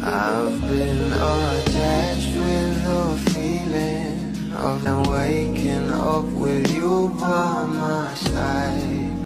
I've been attached with the feeling of waking up with you by my side.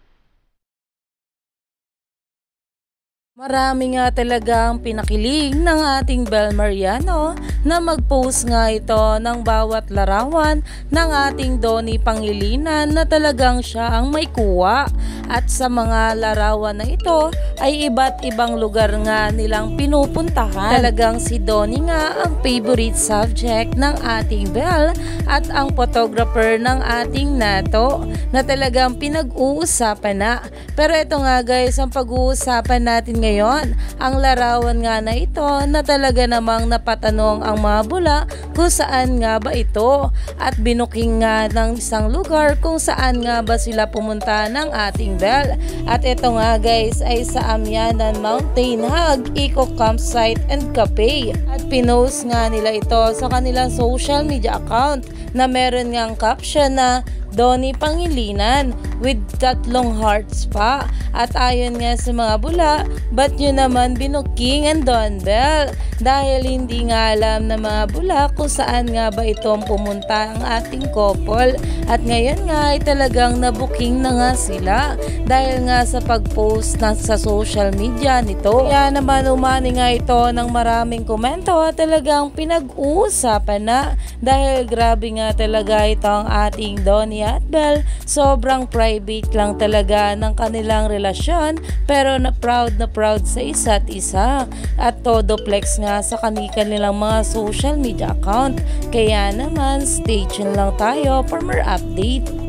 Marami nga talagang pinakilig ng ating Bel Mariano na mag-post nga ito ng bawat larawan ng ating Donnie Pangilinan na talagang siya ang may kuha. At sa mga larawan na ito ay iba't ibang lugar nga nilang pinupuntahan. Talagang si Donnie nga ang favorite subject ng ating Bel at ang photographer ng ating Nato na talagang pinag-uusapan na. Pero ito nga guys, ang pag-uusapan natin ngayon, ang larawan nga na ito na talaga namang napatanong ang mga bula kung saan nga ba ito at binuking nga ng isang lugar kung saan nga ba sila pumunta ng ating Bel. At ito nga guys ay sa Amyanan Mountain Hug Eco Campsite and Cafe at pinost nga nila ito sa kanilang social media account na meron ngang caption na Donnie Pangilinan with 3 hearts pa. At ayon nga sa mga bula, ba't nyo naman binuking ang Don Bel? Dahil hindi nga alam ng mga bula kung saan nga ba itong pumunta ang ating couple. At ngayon nga ay talagang nabuking na nga sila dahil nga sa pag-post na sa social media nito. Kaya naman umani nga ito ng maraming komento at talagang pinag-uusapan na dahil grabe nga talaga ito ang ating Donnie at Bel. Sobrang private lang talaga ng kanilang relasyon pero na proud sa isa't isa at todo flex nga sa kanilang mga social media account. Kaya naman stay tuned lang tayo for more update.